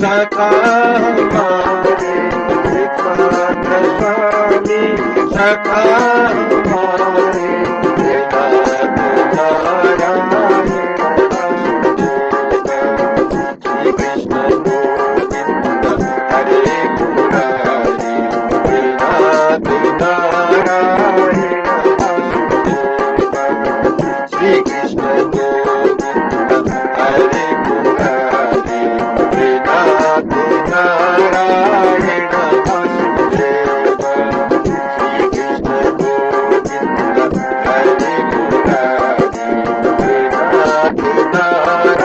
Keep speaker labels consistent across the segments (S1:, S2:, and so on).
S1: सखा हमारे एकमात्र स्वामी सखा हमारे वेदांत नारायण श्री कृष्ण गोविंद हरे मुरारी वेदांत नारायण श्री कृष्ण गोविंद हरे मुरारी वेदांत नारायण वासुदेव श्री कृष्ण गोविंद हरे मुरारी वेदांत नारायण वासुदेव।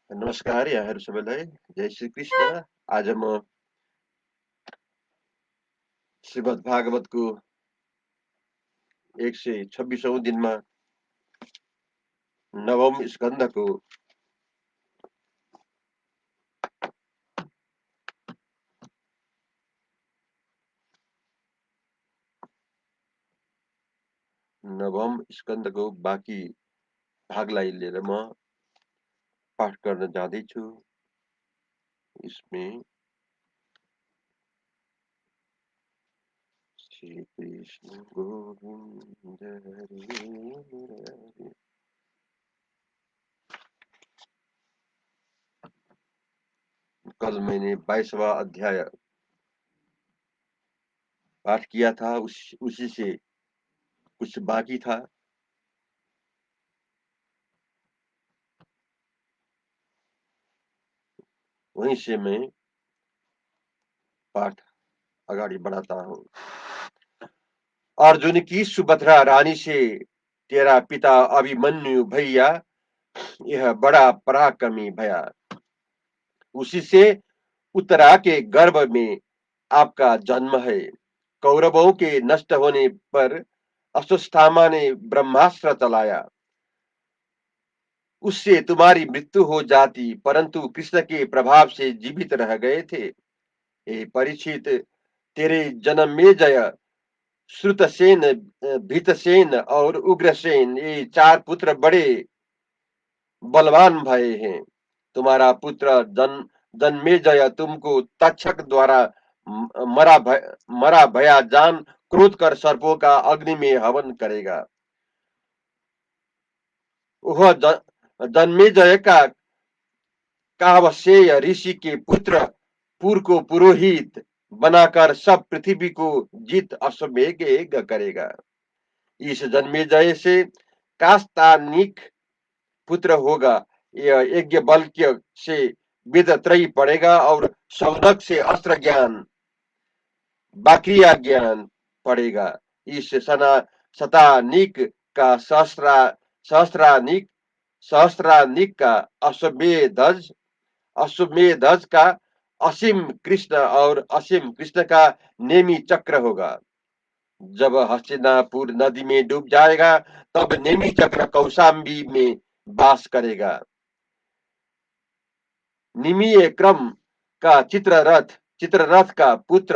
S1: नमस्कार यहाँहरू सबैलाई जय श्री कृष्ण। आज म श्रीमद् भागवतको 126औं दिनमा नवम स्कन्धको 9औं स्कन्धको बाँकी भागलाई लिएर म पाठ गर्न जाँदैछु। इसमें श्री कृष्ण गोविंद हरे मुरारी। कल मैंने 22वां अध्याय पाठ किया था, उसी से कुछ बाकी था। वहीं से मैं पाठ आगे बढ़ाता हूँ। अर्जुन की सुभद्रा रानी से तेरा पिता अभिमन्यु भैया यह बड़ा पराक्रमी भया, उसी से उत्तरा के गर्भ में आपका जन्म है। कौरवों के नष्ट होने पर अश्वत्थामा ने ब्रह्मास्त्र चलाया, उससे तुम्हारी मृत्यु हो जाती, परंतु कृष्ण के प्रभाव से जीवित रह गए थे। हे परीक्षित, तेरे जन्म में जय, श्रुतसेन, भीतसेन और उग्रसेन ये 4 पुत्र बड़े बलवान भये हैं। तुम्हारा पुत्र जन्मेजय तुमको तक्षक द्वारा मरा भया जान क्रोध कर सर्पों का अग्नि में हवन करेगा। वह जन्मेजय का कावसेय ऋषि के पुत्र पुर को पुरोहित बनाकर सब पृथ्वी को जीत अश्वमेघ करेगा। इस जन्मेजय से कास्तानिक पुत्र होगा। यह यज्ञ बल्क्य से वेद त्रयी पढ़ेगा और शौनक से अस्त्र ज्ञान बाक्रिया ज्ञान पढ़ेगा। इस शतानिक का सहस्रानिक का अश्वमेधज का असीम कृष्ण और असीम कृष्ण का नेमी चक्र होगा। जब हस्तिनापुर नदी में डूब जाएगा तब नेमी चक्र कौशाम्बी में वास करेगा। निमीय क्रम का चित्ररथ का पुत्र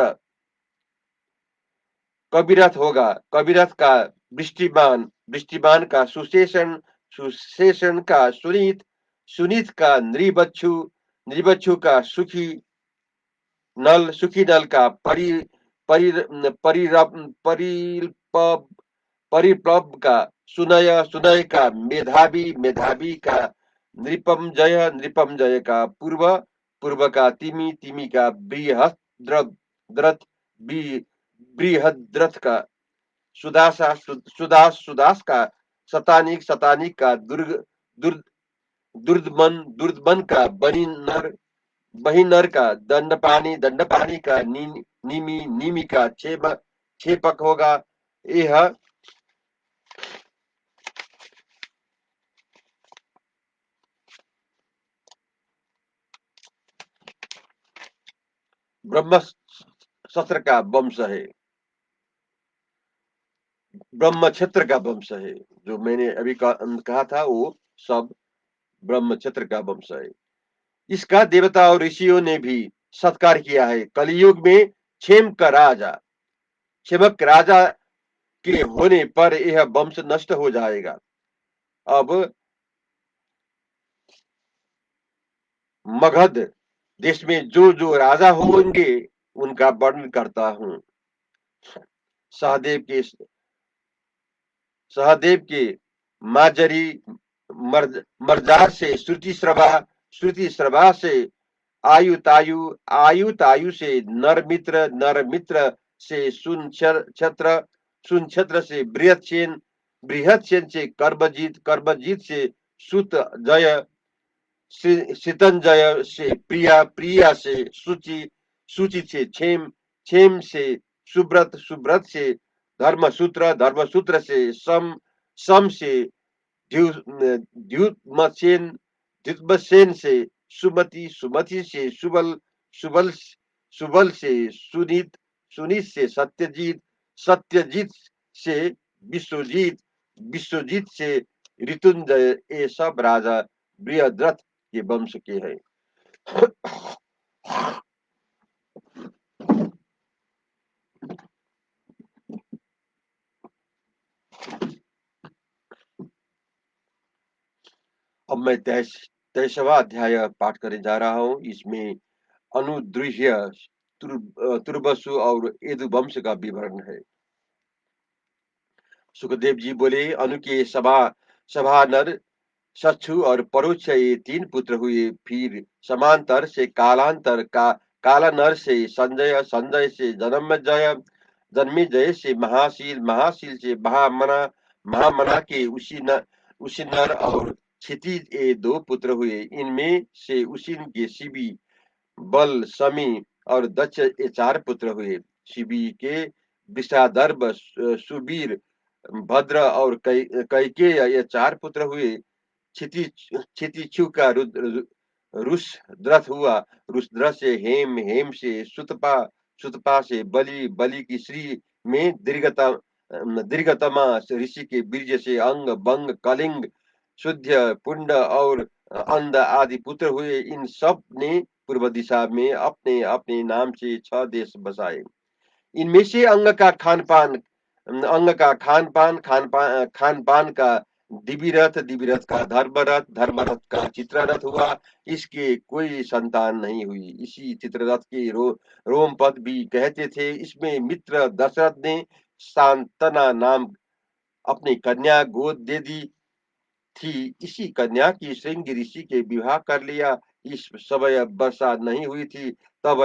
S1: कविरथ होगा। कविरथ का वृष्टिमान का सुशेषण का सुनीत का नृबच्छु का सुखी नल का परिप्लव का सुनय का मेधावी का नृपमजय का पूर्व का तिमी का बृहद्रथ का सुदास का शतानिक का दुर्दमन का बहिनर का दंडपानी का नीमी का छेपक होगा। यह ब्रह्मशस्त्र का वंश है, ब्रह्म क्षेत्र का वंश है। जो मैंने अभी कहा था वो सब ब्रह्म क्षेत्र का वंश है। इसका देवता और ऋषियों ने भी सत्कार किया है। कलयुग में क्षेम का राजा क्षेमक राजा के होने पर यह वंश नष्ट हो जाएगा। अब मगध देश में जो जो राजा होंगे उनका वर्णन करता हूँ। सहदेव के सहदेव के माजरी मर्जार से श्रुति श्रवा से आयुतायु आयुतायु से नर मित्र से सुनक्षत्र से बृहत्सेन से कर्मजीत से सुत जय शीतंजय से प्रिया से सूची से क्षेम से सुब्रत से धर्मसूत्र से सम से द्युमसेन द्युमसेन से सुमति से सुबल सुबल से सुनीत से सत्यजीत से विश्वजीत विश्वजीत से ऋतुंजय, ये सब राजा बृहद्रथ के वंश के हैं। अब मैं 23वां अध्याय पाठ करने जा रहा हूँ। इसमें अनुद्रुह्य तुर्बसु और यदुवंश का विवरण है। सुखदेव जी बोले, अनु के सभा नर सच्छु और परोक्ष ये 3 पुत्र हुए। फिर समांतर से कालांतर का काला नर से संजय, संजय से जन्मेजय से महाशील, महाशील से महामना, महामना के उसी नर और क्षितिज ये 2 पुत्र हुए। इनमें से उसीन के शिबी, बल, समी और दक्ष ये 4 पुत्र हुए। शिबी के विषादर्भ, सुबीर, भद्र और कैकेय ये 4 पुत्र हुए। क्षितिक्षु का रुषद्रथ हुआ। रुषद्रथ से हेम, हेम से सुतपा, सुतपा से बलि, बलि की श्री में दीर्घतमा ऋषि के बीज से अंग, बंग, कलिंग, शुद्ध, पुंड और अंध आदि पुत्र हुए। इन सब ने पूर्व दिशा में अपने अपने नाम से 6 देश बसाए। इनमें से अंग का खान पान का दिविरथ का धर्मरथ, धर्मरथ का चित्ररथ हुआ। इसके कोई संतान नहीं हुई। इसी चित्ररथ के रोमपद भी कहते थे। इसमें मित्र दशरथ ने शांतना नाम अपनी कन्या गोद दे दी थी। इसी कन्या की श्रृंग ऋषि के विवाह कर लिया। इस समय वर्षा नहीं हुई थी, तब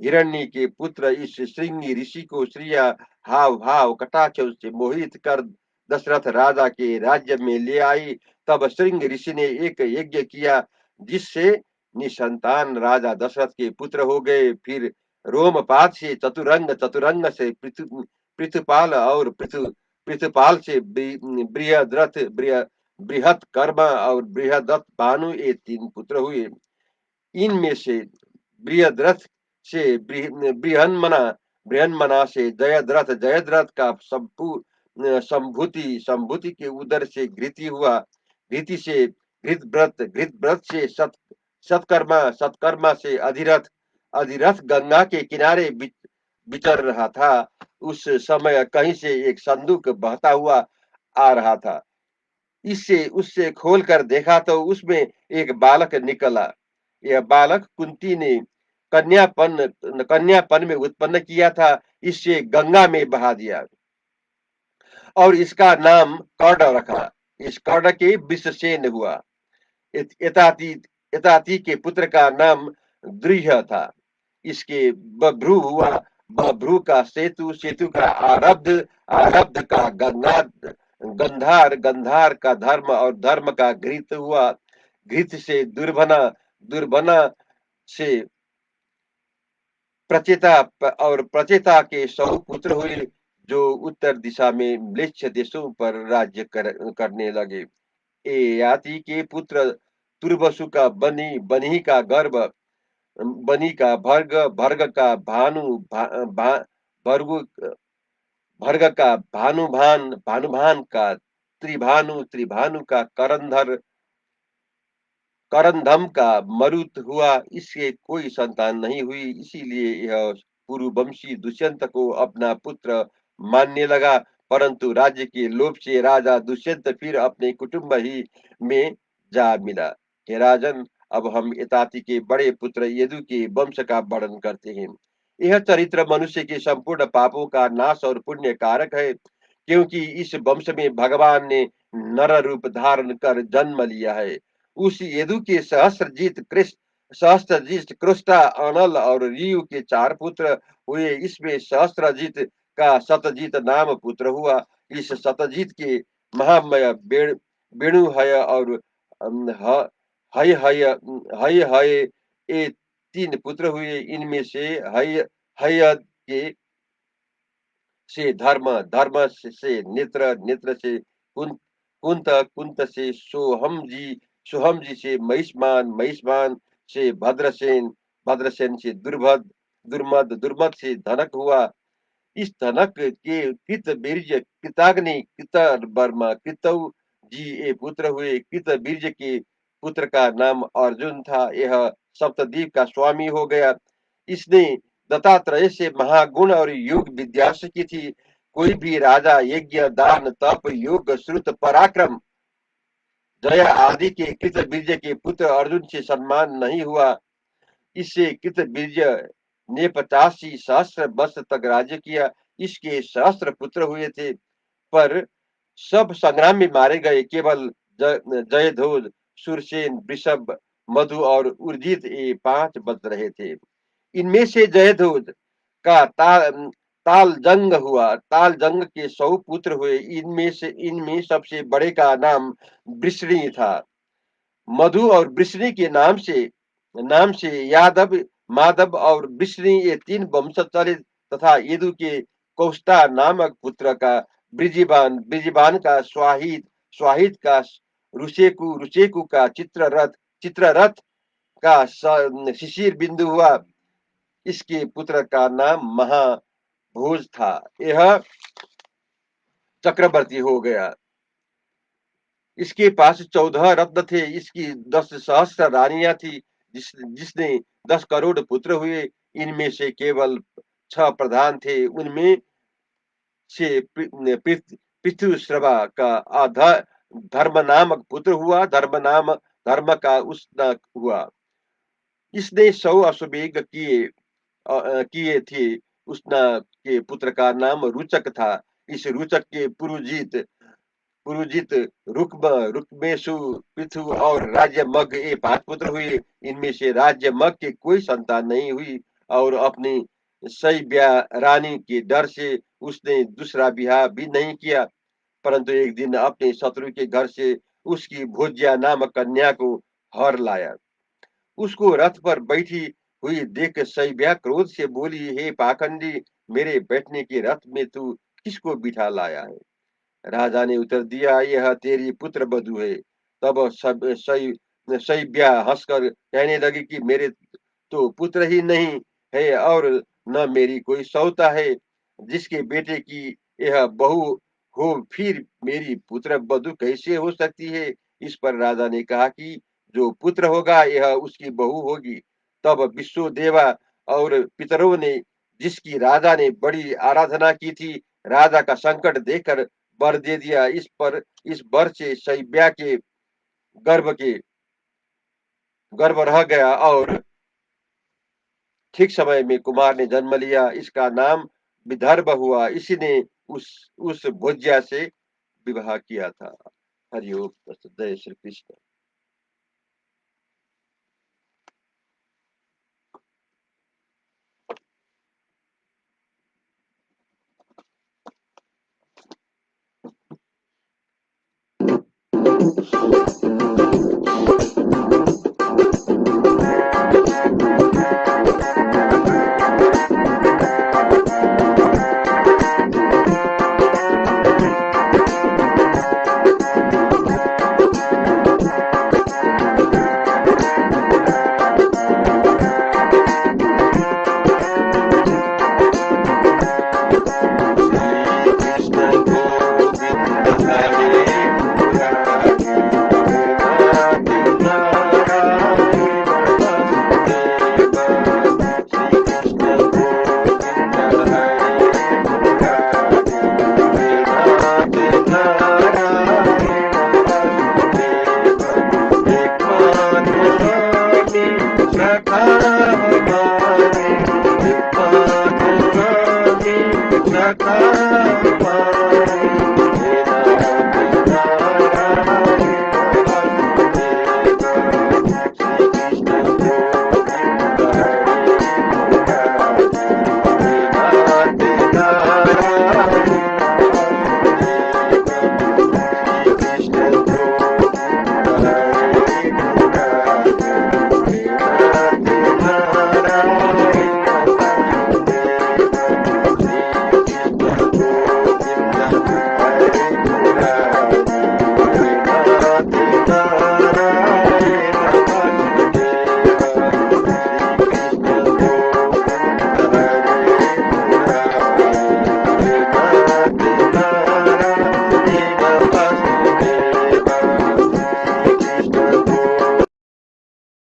S1: हिरण्य के पुत्र इस श्रृंग ऋषि को श्रिया हाव भाव कटाक्ष से मोहित कर दशरथ राजा के राज्य में ले आई। तब श्रृंग ऋषि ने एक यज्ञ किया, जिससे निसंतान राजा दशरथ के पुत्र हो गए। फिर रोमपाद से चतुरंग, चतुरंग से पृथुपाल और पृथुपाल से बृहद्रथ, बृहत कर्म और बृहदत्त भानु ये 3 पुत्र हुए। इनमें से बृहद्रथ से बृहन्मना से जयद्रथ, जयद्रथ का संभूति के उदर से घृति हुआ। घृति से घृतव्रत, घृतव्रत से सत्कर्मा, सत्कर्मा से अधिरथ, अधिरथ गंगा के किनारे विचर रहा था। उस समय कहीं से एक संदूक बहता हुआ आ रहा था। इससे उससे खोलकर देखा तो उसमें एक बालक निकला। यह बालक कुंती ने कन्यापन में उत्पन्न किया था। इससे गंगा में बहा दिया और इसका नाम कर्ण रखा। इस कर्ण के विषसेन हुआ। यताति के पुत्र का नाम द्रुह्य था। इसके बभ्रू हुआ। बभ्रू का सेतु, सेतु का आरब्ध, आरब्ध का गंधार, गंधार का धर्म और धर्म का घृत हुआ। घृत से दुर्भना, दुर्भना से प्रचेता और प्रचेता के 100 पुत्र हुए, जो उत्तर दिशा में म्लेच्छ देशों पर राज्य करने लगे। ययाति के पुत्र तुर्बसु का बनी का गर्भ, बनी का भर्ग, भर्ग का भर्गु भर्ग का भानुभान का त्रिभानु, त्रिभानु का करंधर, करंधम का मरुत हुआ, इससे कोई संतान नहीं हुई, इसीलिए यह पुरुवंशी दुष्यंत को अपना पुत्र मानने लगा। परंतु राज्य के लोभ से राजा दुष्यंत फिर अपने कुटुंब ही में जा मिला। हे राजन, अब हम यताति के बड़े पुत्र यदु के वंश का वर्णन करते हैं। यह चरित्र मनुष्य के संपूर्ण पापों का नाश और पुण्य कारक है, क्योंकि इस वंश में भगवान ने नर रूप धारण कर जन्म लिया है। उस यदु के सहस्त्रजीत, कृष्टा, अनल और रियु के 4 पुत्र हुए। इसमें सहस्त्रजीत का सतजीत नाम पुत्र हुआ। इस सतजीत के महामय वेणु हय और हय हय हय हय ये 3 पुत्र हुए। इनमें से हय हय के से धर्म, धर्म से नेत्र, नेत्र से कुंत, कुंत, कुंत से सोहम जी से महिष्मान, महिष्मान से भद्रसेन, भद्रसेन से दुर्भद, दुर्मद, दुर्मद से धनक हुआ। इस धनक के कृत बीर्ज, कृताग्नि, कृत वर्मा, कृतऊ जी ये पुत्र हुए। कृत बीर्ज के पुत्र का नाम अर्जुन था। यह सप्तद्वीप का स्वामी हो गया। इसने दत्तात्रेय से महागुण और योग विद्या सीखी थी। कोई भी राजा यज्ञ, दान, तप, योग, श्रुत, पराक्रम, जया आदि के कृत बीर्ज के पुत्र अर्जुन से सम्मान नहीं हुआ। इससे कृत बीर्ज ने 85 सहस्त्र वर्ष तक राज्य किया। इसके सहस्त्र पुत्र हुए थे, पर सब संग्राम में मारे गए। केवल जयध्वज, सुरसेन, वृषभ, मधु और उर्जित ये 5 बच रहे थे। इनमें से जयध्वज का ताल जंग हुआ। ताल जंग के 100 पुत्र हुए। इनमें सबसे बड़े का नाम वृष्णि था। मधु और वृष्णि के नाम से यादव, माधव और वृष्णि ये 3 वंश चले, तथा यदु के कौष्टा नामक पुत्र का ब्रिजिबान, ब्रिजिबान का स्वाहित, स्वाहित का रुचेकु, रुचेकु का चित्ररथ, चित्ररथ का शिशिर बिंदु हुआ। इसके पुत्र का नाम महाभोज था। यह चक्रवर्ती हो गया। इसके पास 14 रत्न थे। इसकी 10 सहस्त्र रानियां थी। जिसने 10 करोड़ पुत्र हुए। इनमें से केवल 6 प्रधान थे। उनमें से पृथुश्रवा का धर्म नामक पुत्र हुआ। धर्म का उसना हुआ। इसने 100 अश्वमेध किए थे। उसना के पुत्र का नाम रुचक था। इस रुचक के पुरुजित, रुक्म, रुक्मेशु, पृथु और राज्यमग ये 5 पुत्र हुए। इनमें से राज्यमग के कोई संतान नहीं हुई, और अपनी शैब्या रानी के डर से उसने दूसरा विवाह भी नहीं किया। परंतु एक दिन अपने शत्रु के घर से उसकी भोज्या नामक कन्या को हर लाया। उसको रथ पर बैठी हुई देख शैब्या क्रोध से बोली, हे पाखंडी, मेरे बैठने के रथ में तू किसको बिठा लाया है? राजा ने उत्तर दिया, यह तेरी पुत्र बधू है। तब शैब्या हंसकर कहने लगी कि मेरे तो पुत्र ही नहीं है, और न मेरी कोई सौता है। जिसके बेटे की यह बहू हो, फिर मेरी पुत्र बधू कैसे हो सकती है? इस पर राजा ने कहा कि जो पुत्र होगा यह उसकी बहू होगी। तब विश्वदेवा और पितरों ने, जिसकी राजा ने बड़ी आराधना की थी, राजा का संकट देखकर वर दे दिया। इस वर से शैब्या के गर्भ के गर्भ रह गया, और ठीक समय में कुमार ने जन्म लिया। इसका नाम विदर्भ हुआ। इसी ने उस भोज्या से विवाह किया था। हरिओम। जय श्री कृष्ण।